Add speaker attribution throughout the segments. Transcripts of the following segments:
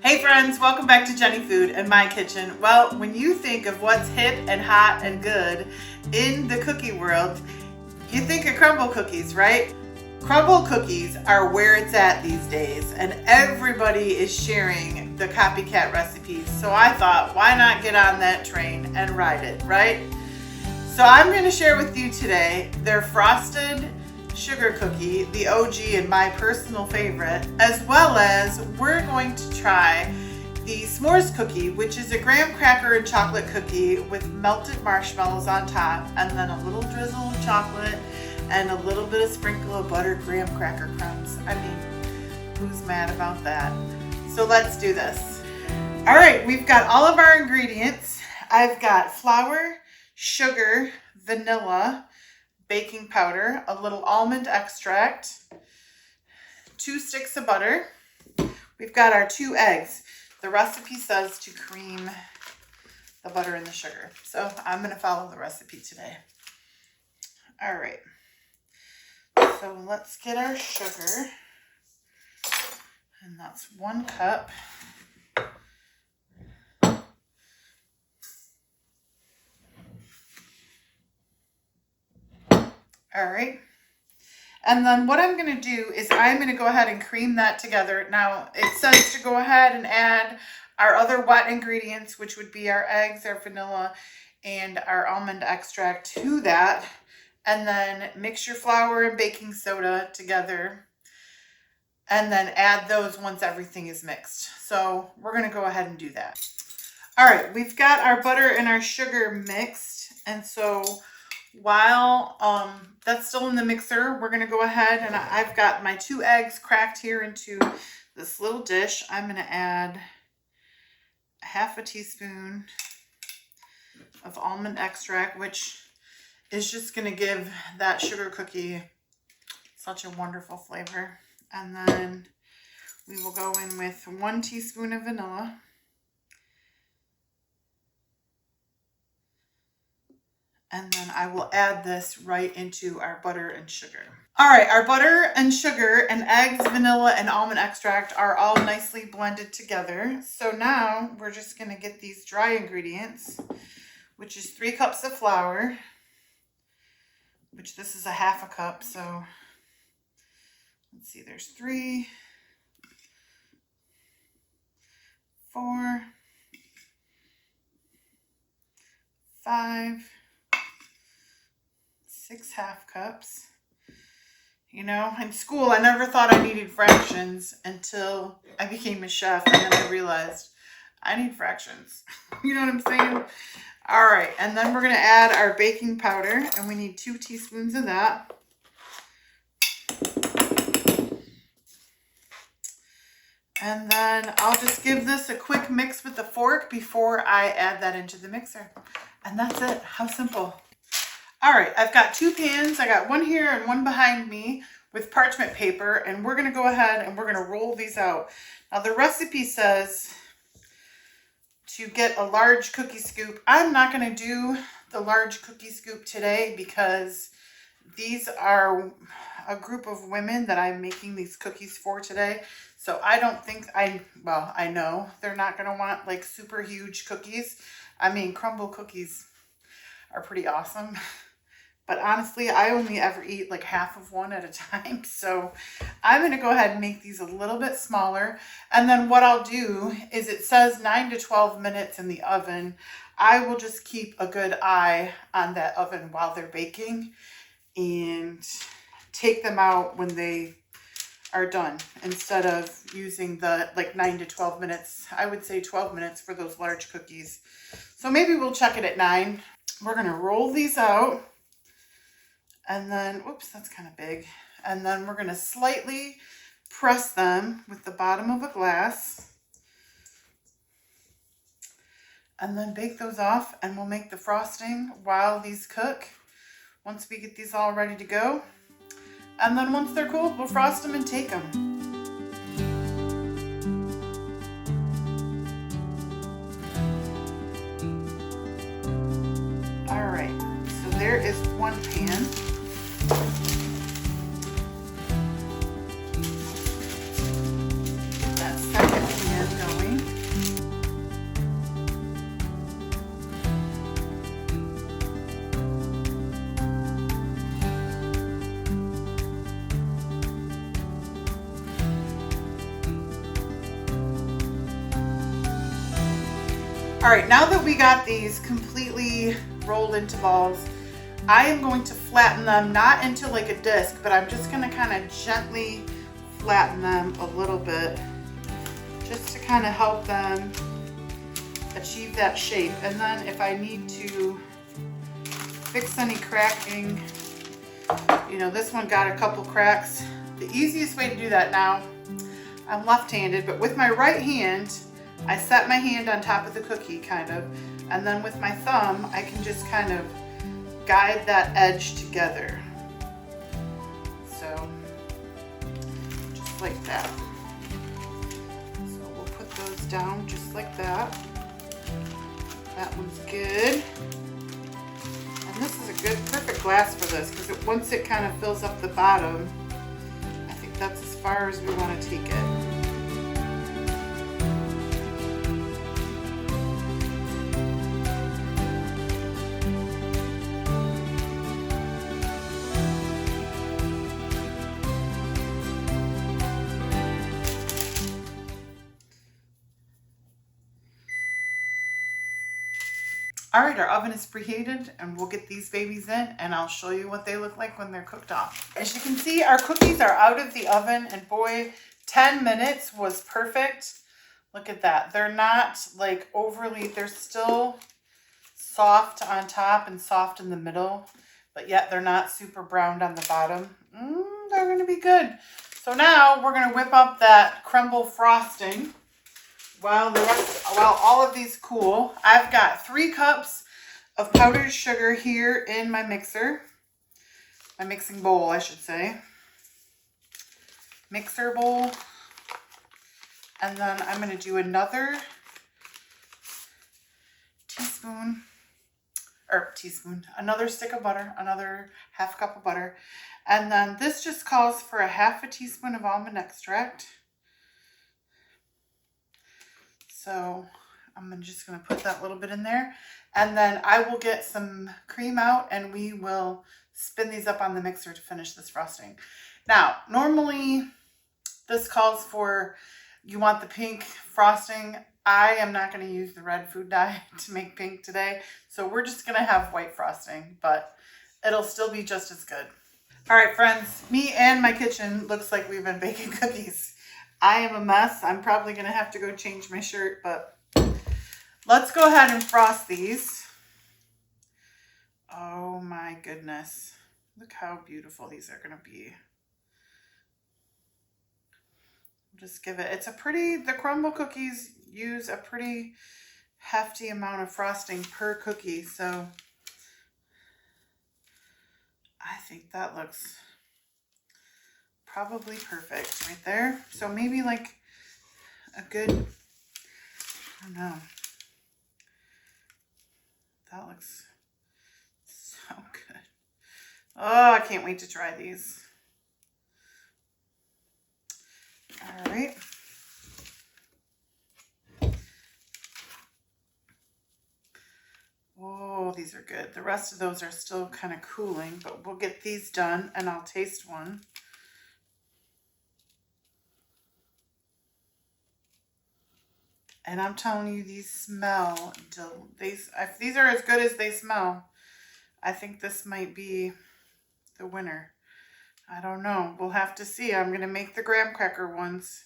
Speaker 1: Hey friends, welcome back to Jeni Food and My Kitchen. Well, when you think of what's hip and hot and good in the cookie world, you think of Crumbl cookies, right? Crumbl cookies are where it's at these days, and everybody is sharing the copycat recipes. So I thought, why not get on that train and ride it, right? So I'm going to share with you today their frosted sugar cookie, the OG and my personal favorite, as well as we're going to try the S'mores cookie, which is a graham cracker and chocolate cookie with melted marshmallows on top, and then a little drizzle of chocolate and a little bit of sprinkle of buttered graham cracker crumbs. I mean, who's mad about that? So let's do this. All right, we've got all of our ingredients. I've got flour, sugar, vanilla, baking powder, a little almond extract, 2 sticks of butter. We've got our 2 eggs. The recipe says to cream the butter and the sugar, so I'm going to follow the recipe today. All right, so let's get our sugar, and that's 1 cup. All right. And then what I'm going to do is I'm going to go ahead and cream that together. Now, it says to go ahead and add our other wet ingredients, which would be our eggs, our vanilla, and our almond extract to that. And then mix your flour and baking soda together. And then add those once everything is mixed. So we're going to go ahead and do that. All right, we've got our butter and our sugar mixed. And so while that's still in the mixer, we're going to go ahead and I've got my 2 eggs cracked here into this little dish. I'm going to add a 1/2 teaspoon of almond extract, which is just going to give that sugar cookie such a wonderful flavor. And then we will go in with 1 teaspoon of vanilla. And then I will add this right into our butter and sugar. All right, our butter and sugar and eggs, vanilla, and almond extract are all nicely blended together. So now we're just gonna get these dry ingredients, which is 3 cups of flour, which this is a 1/2 cup. So let's see, there's 3, 4, 5, 6 1/2 cups. You know, in school, I never thought I needed fractions until I became a chef, and then I realized I need fractions. You know what I'm saying? All right, and then we're going to add our baking powder, and we need 2 teaspoons of that. And then I'll just give this a quick mix with the fork before I add that into the mixer. And that's it. How simple. All right, I've got 2 pans. I got one here and one behind me with parchment paper, and we're going to go ahead and we're going to roll these out. Now, the recipe says to get a large cookie scoop. I'm not going to do the large cookie scoop today because these are a group of women that I'm making these cookies for today. So I don't think I know they're not going to want like super huge cookies. I mean, Crumbl cookies are pretty awesome. But honestly, I only ever eat like 1/2 of one at a time. So I'm going to go ahead and make these a little bit smaller. And then what I'll do is it says 9 to 12 minutes in the oven. I will just keep a good eye on that oven while they're baking and take them out when they are done instead of using the like 9 to 12 minutes. I would say 12 minutes for those large cookies. So maybe we'll check it at 9. We're going to roll these out. And then, oops, that's kind of big. And then we're going to slightly press them with the bottom of a glass. And then bake those off, and we'll make the frosting while these cook. Once we get these all ready to go. And then once they're cool, we'll frost them and take them. All right, so there is one pan. That second pan going. All right, now that we got these completely rolled into balls, I am going to flatten them, not into like a disc, but I'm just gonna kind of gently flatten them a little bit, just to kind of help them achieve that shape. And then if I need to fix any cracking, you know, this one got a couple cracks. The easiest way to do that now, I'm left-handed, but with my right hand, I set my hand on top of the cookie kind of, and then with my thumb, I can just kind of guide that edge together. So, just like that. So we'll put those down just like that. That one's good. And this is a good, perfect glass for this, because once it kind of fills up the bottom, I think that's as far as we want to take it. All right, our oven is preheated and we'll get these babies in and I'll show you what they look like when they're cooked off. As you can see, our cookies are out of the oven and boy, 10 minutes was perfect. Look at that. They're not like overly, they're still soft on top and soft in the middle, but yet they're not super browned on the bottom. They're gonna be good. So now we're gonna whip up that Crumbl frosting. While all of these cool, I've got 3 cups of powdered sugar here in my mixer. My mixing bowl, I should say. Mixer bowl. And then I'm going to do another another stick of butter, another half cup of butter. And then this just calls for a half a teaspoon of almond extract. So I'm just going to put that little bit in there, and then I will get some cream out and we will spin these up on the mixer to finish this frosting. Now, normally this calls for, you want the pink frosting. I am not going to use the red food dye to make pink today. So we're just going to have white frosting, but it'll still be just as good. All right, friends, me and my kitchen looks like we've been baking cookies. I am a mess. I'm probably going to have to go change my shirt, but let's go ahead and frost these. Oh my goodness. Look how beautiful these are going to be. Just give it, the Crumbl cookies use a pretty hefty amount of frosting per cookie. So I think that looks probably perfect right there. So maybe like a good, I don't know. That looks so good. Oh, I can't wait to try these. All right. Oh, these are good. The rest of those are still kind of cooling, but we'll get these done and I'll taste one. And I'm telling you, these smell, if these are as good as they smell, I think this might be the winner. I don't know. We'll have to see. I'm going to make the graham cracker ones.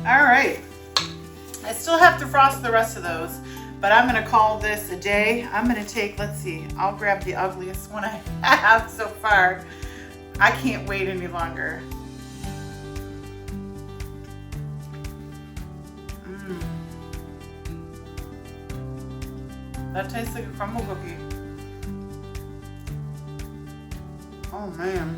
Speaker 1: All right. I still have to frost the rest of those, but I'm going to call this a day. I'm going to take, let's see, I'll grab the ugliest one I have so far. I can't wait any longer. That tastes like a Crumbl cookie. Oh man.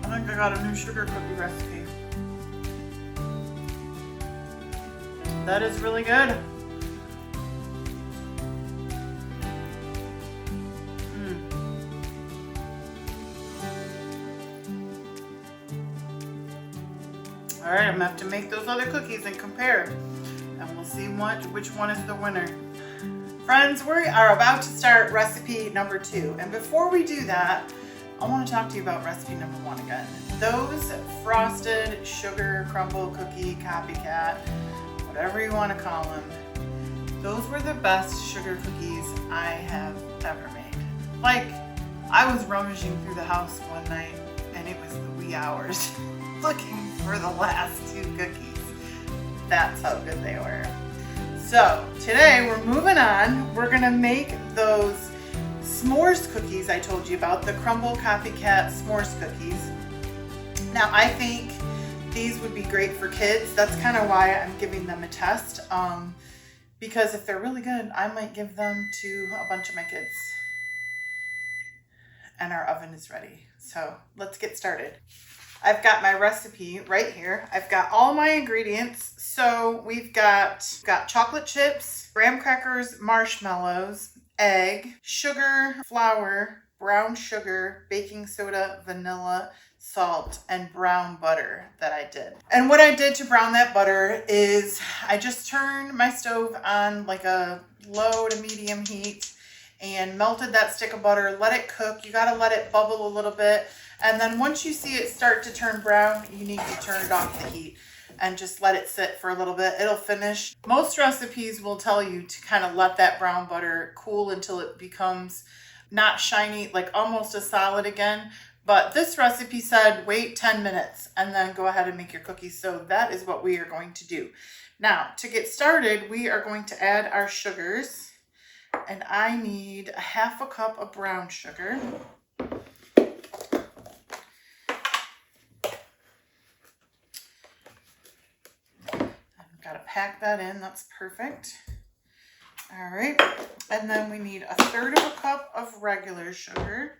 Speaker 1: I think I got a new sugar cookie recipe. That is really good. All right, I'm gonna have to make those other cookies and compare, and we'll see which one is the winner. Friends, we are about to start recipe number 2. And before we do that, I want to talk to you about recipe number 1 again. Those frosted sugar crumble cookie copycat, whatever you want to call them, those were the best sugar cookies I have ever made. Like, I was rummaging through the house one night and it was the wee hours looking for the last 2 cookies. That's how good they were. So today we're moving on. We're gonna make those s'mores cookies I told you about, the Crumbl Copycat s'mores cookies. Now I think these would be great for kids. That's kind of why I'm giving them a test. Because if they're really good, I might give them to a bunch of my kids. And our oven is ready. So let's get started. I've got my recipe right here. I've got all my ingredients. So we've got chocolate chips, graham crackers, marshmallows, egg, sugar, flour, brown sugar, baking soda, vanilla, salt, and brown butter that I did. And what I did to brown that butter is I just turned my stove on like a low to medium heat and melted that stick of butter, let it cook. You gotta let it bubble a little bit. And then once you see it start to turn brown, you need to turn it off the heat and just let it sit for a little bit. It'll finish. Most recipes will tell you to kind of let that brown butter cool until it becomes not shiny, like almost a solid again. But this recipe said wait 10 minutes and then go ahead and make your cookies. So that is what we are going to do. Now, to get started, we are going to add our sugars. And I need a 1/2 cup of brown sugar. I've got to pack that in. That's perfect. All right. And then we need 1/3 of a cup of regular sugar.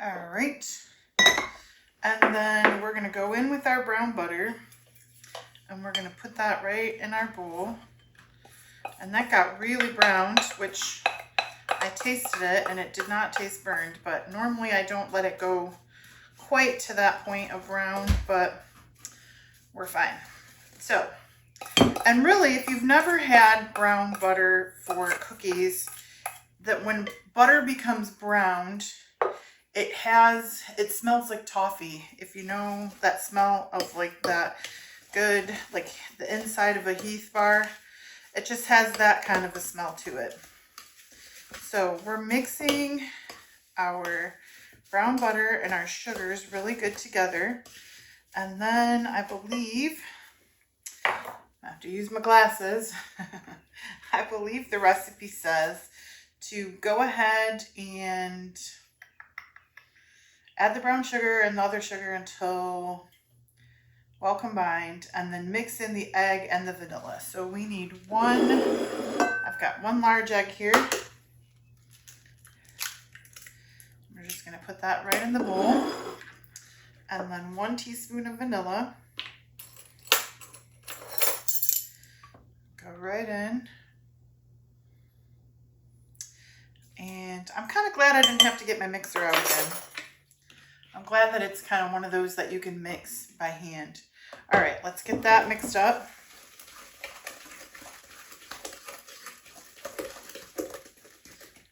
Speaker 1: All right. And then we're going to go in with our brown butter and we're going to put that right in our bowl. And that got really browned, which I tasted it and it did not taste burned, but normally I don't let it go quite to that point of brown, but we're fine. So, and really, if you've never had brown butter for cookies, that when butter becomes browned, it smells like toffee. If you know that smell of like that good, like the inside of a Heath bar, it just has that kind of a smell to it. So we're mixing our brown butter and our sugars really good together. And then I believe, I have to use my glasses. I believe the recipe says to go ahead and add the brown sugar and the other sugar until well combined, and then mix in the egg and the vanilla. So we need I've got 1 large egg here. We're just going to put that right in the bowl. And then 1 teaspoon of vanilla. Go right in. And I'm kind of glad I didn't have to get my mixer out again. I'm glad that it's kind of one of those that you can mix by hand. All right, let's get that mixed up.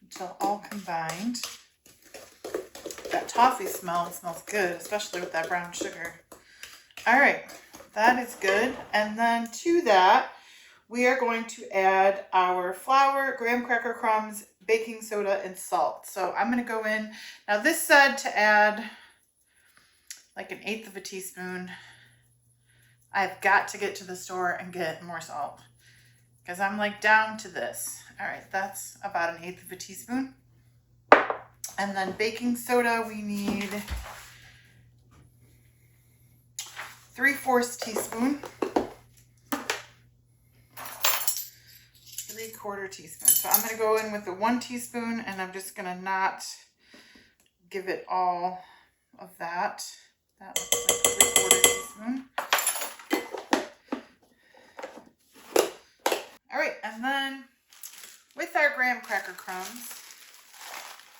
Speaker 1: Until all combined. That toffee smells good, especially with that brown sugar. All right, that is good. And then to that, we are going to add our flour, graham cracker crumbs, baking soda, and salt. So I'm going to go in. Now this said to add like 1/8 of a teaspoon. I've got to get to the store and get more salt because I'm like down to this. All right, that's about 1/8 of a teaspoon. And then baking soda, we need 3/4 teaspoon. 3/4 teaspoon. So I'm going to go in with the 1 teaspoon and I'm just going to not give it all of that. That looks like 3/4 teaspoon. All right, and then with our graham cracker crumbs,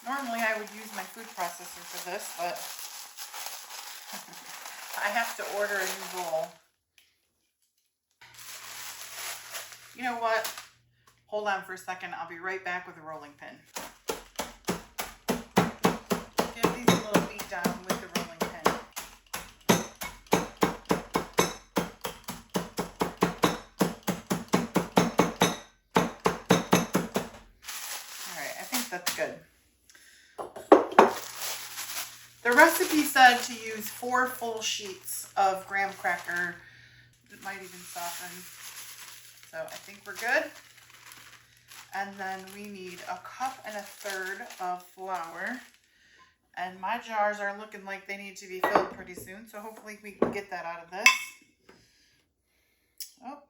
Speaker 1: normally I would use my food processor for this, but I have to order a new bowl. You know what? Hold on for a second. I'll be right back with a rolling pin. Give these a little beat down with the rolling pin. All right, I think that's good. The recipe said to use 4 full sheets of graham cracker. It might even soften. So I think we're good. And then we need 1.25 cups of flour. And my jars are looking like they need to be filled pretty soon. So hopefully we can get that out of this. Oh,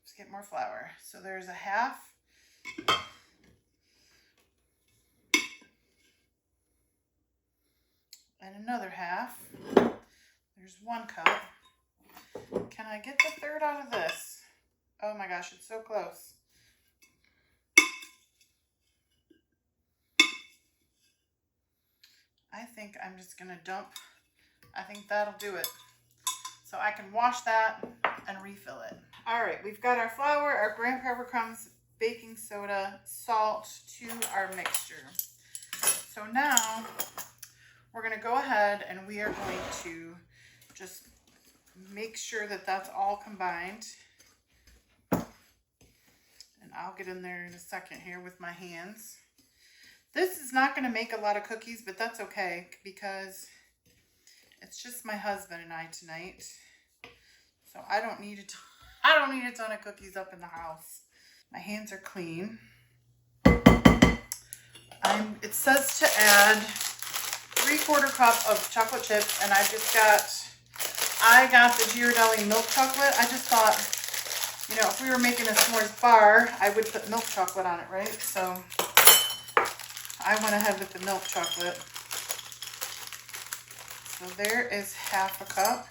Speaker 1: let's get more flour. So there's 1/2. And another 1/2. There's 1 cup. Can I get the 1/3 out of this? Oh my gosh, it's so close. I think I'm just gonna dump. I think that'll do it. So I can wash that and refill it. All right, we've got our flour, our graham cracker crumbs, baking soda, salt to our mixture. So now we're gonna go ahead and we are going to just make sure that that's all combined. And I'll get in there in a second here with my hands. This is not going to make a lot of cookies, but that's okay because it's just my husband and I tonight. So I don't need a ton of cookies up in the house. My hands are clean. It says to add 3/4 cup of chocolate chips, and I got the Ghirardelli milk chocolate. I just thought, you know, if we were making a s'mores bar, I would put milk chocolate on it, right? So I went ahead with the milk chocolate. So there is 1/2 cup.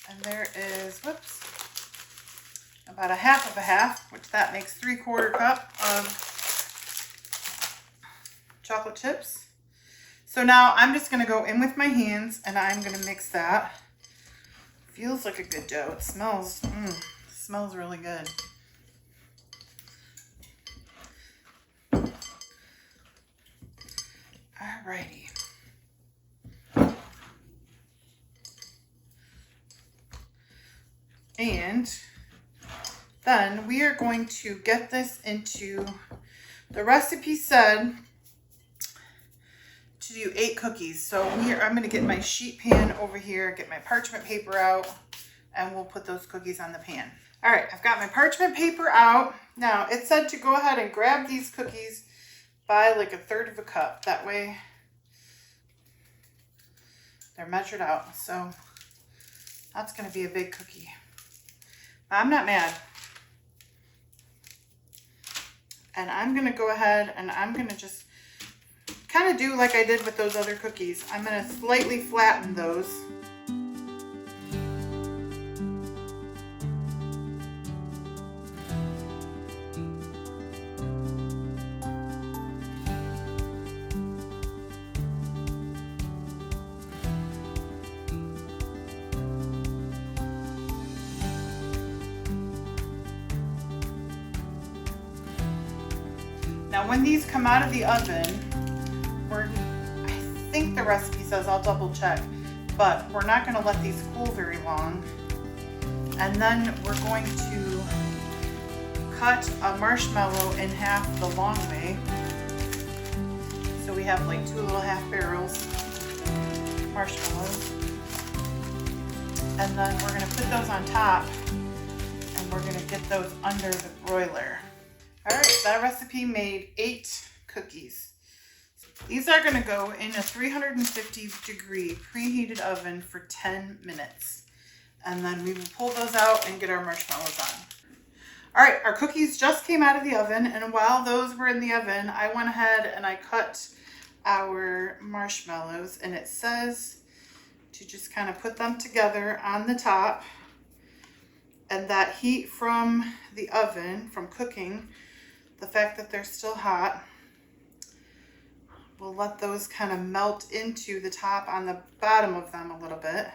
Speaker 1: And there is, whoops, about 1/2 of a half, which that makes 3/4 cup of chocolate chips. So now I'm just gonna go in with my hands and I'm gonna mix that. Feels like a good dough. It smells really good. Alrighty. And then we are going to get this into, the recipe said to do 8 cookies. So I'm going to get my sheet pan over here, get my parchment paper out, and we'll put those cookies on the pan. All right, I've got my parchment paper out. Now it said to go ahead and grab these cookies by like 1/3 cup. That way they're measured out. So that's going to be a big cookie. I'm not mad. And I'm going to go ahead and I'm going to just kind of do like I did with those other cookies. I'm going to slightly flatten those. Now when these come out of the oven, I think the recipe says, I'll double check, but we're not going to let these cool very long. And then we're going to cut a marshmallow in half the long way. So we have like 2 little half barrels marshmallows. And then we're going to put those on top and we're going to get those under the broiler. All right, that recipe made 8 cookies. These are going to go in a 350-degree preheated oven for 10 minutes. And then we will pull those out and get our marshmallows on. All right, our cookies just came out of the oven, and while those were in the oven, I went ahead and I cut our marshmallows, and it says to just kind of put them together on the top, and that heat from the oven, from cooking, the fact that they're still hot, we'll let those kind of melt into the top on the bottom of them a little bit.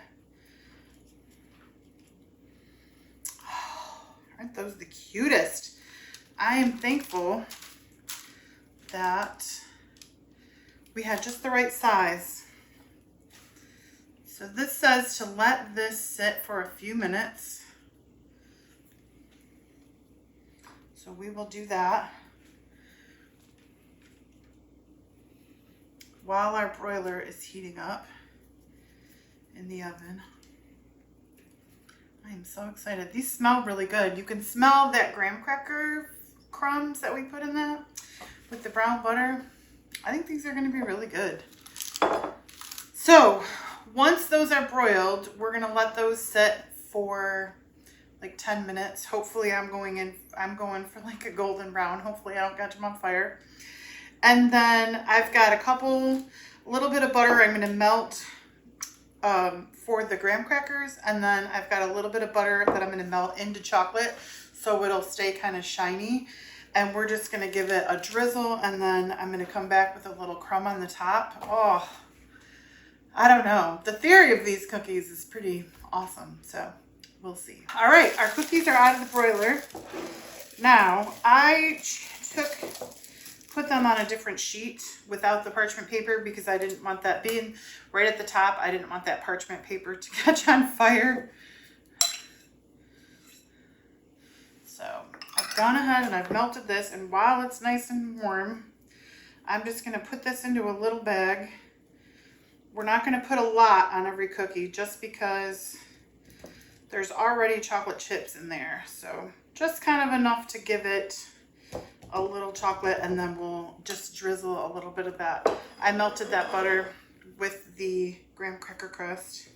Speaker 1: Oh, aren't those the cutest? I am thankful that we had just the right size. So this says to let this sit for a few minutes. So we will do that while our broiler is heating up in the oven. I am so excited. These smell really good. You can smell that graham cracker crumbs that we put in that with the brown butter. I think these are going to be really good. So once those are broiled, we're going to let those sit for like 10 minutes. Hopefully I'm going for like a golden brown. Hopefully I don't catch them on fire. And then I've got a little bit of butter I'm going to melt for the graham crackers. And then I've got a little bit of butter that I'm going to melt into chocolate so it'll stay kind of shiny. And we're just going to give it a drizzle, and then I'm going to come back with a little crumb on the top. Oh, I don't know. The theory of these cookies is pretty awesome, so we'll see. All right, our cookies are out of the broiler. Now, I put them on a different sheet without the parchment paper because I didn't want that being right at the top. I didn't want that parchment paper to catch on fire. So I've gone ahead and I've melted this, and while it's nice and warm, I'm just going to put this into a little bag. We're not going to put a lot on every cookie just because there's already chocolate chips in there. So just kind of enough to give it a little chocolate, and then we'll just drizzle a little bit of that. I melted that butter with the graham cracker crust.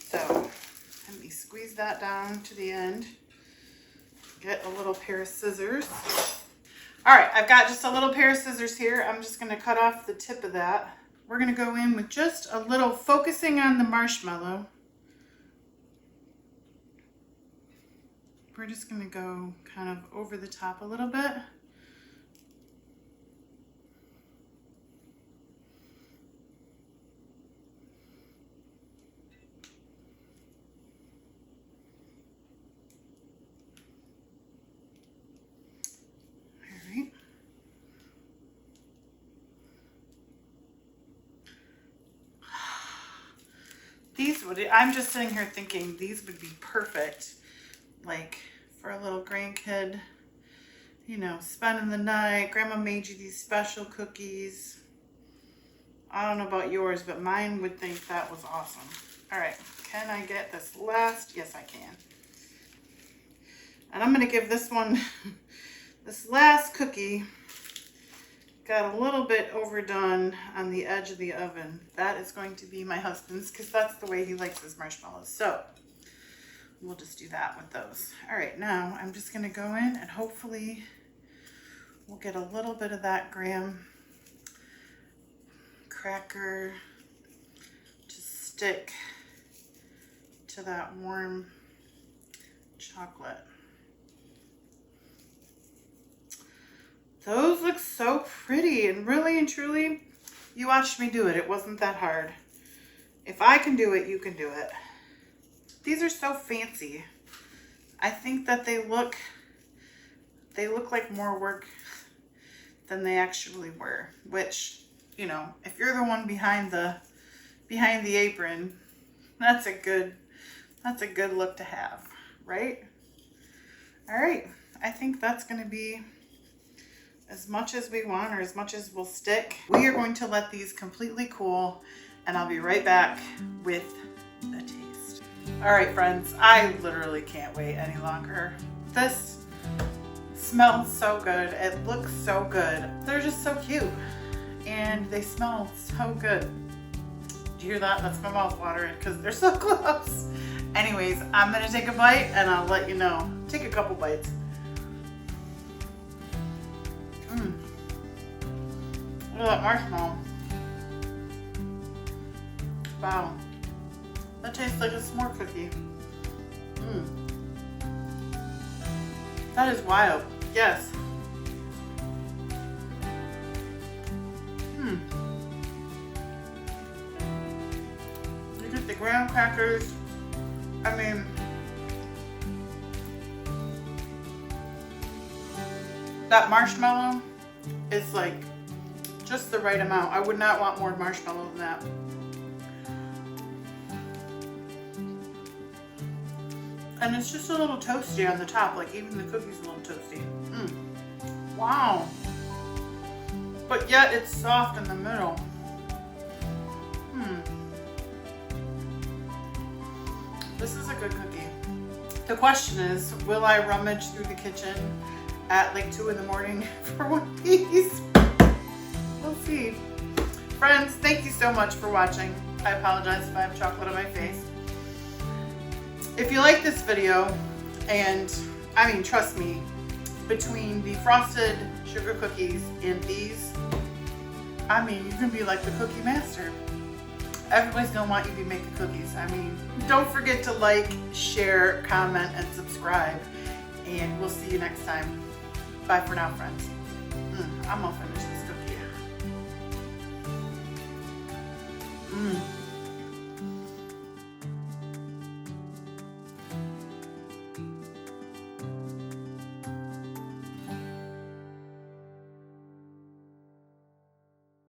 Speaker 1: So let me squeeze that down to the end. Get a little pair of scissors. All right, I've got just a little pair of scissors here. I'm just going to cut off the tip of that. We're going to go in with just a little, focusing on the marshmallow. We're just going to go kind of over the top a little bit. I'm just sitting here thinking these would be perfect, like for a little grandkid, you know, spending the night. Grandma made you these special cookies. I don't know about yours, but mine would think that was awesome. All right, can I get this last? Yes, I can. And I'm going to give this one, this last cookie, got a little bit overdone on the edge of the oven. That is going to be my husband's because that's the way he likes his marshmallows. So we'll just do that with those. All right, now I'm just going to go in and hopefully we'll get a little bit of that graham cracker to stick to that warm chocolate. Those look so pretty, and really and truly, you watched me do it. It wasn't that hard. If I can do it, you can do it. These are so fancy. I think that they look like more work than they actually were, which, you know, if you're the one behind the apron, that's a good look to have, right? All right, I think that's going to be as much as we want, or as much as will stick. We are going to let these completely cool, and I'll be right back with the taste. All right, friends, I literally can't wait any longer. This smells so good. It looks so good. They're just so cute, and they smell so good. Do you hear that? That's my mouth watering because they're so close. Anyways, I'm gonna take a bite and I'll let you know. Take a couple bites. Look at that marshmallow. Wow. That tastes like a s'more cookie. That is wild. Yes. graham crackers. I mean, that marshmallow is like just the right amount. I would not want more marshmallow than that. And it's just a little toasty on the top, like even the cookie's a little toasty. Wow. But yet it's soft in the middle. This is a good cookie. The question is, will I rummage through the kitchen at like 2 in the morning for one of these? We'll see. Friends, thank you so much for watching. I apologize if I have chocolate on my face. If you like this video, and I mean, trust me, between the frosted sugar cookies and these, I mean, you can be like the cookie master. Everybody's gonna want you to be making cookies. I mean, don't forget to like, share, comment, and subscribe. And we'll see you next time. Bye for now, friends. I'm gonna finish this cookie.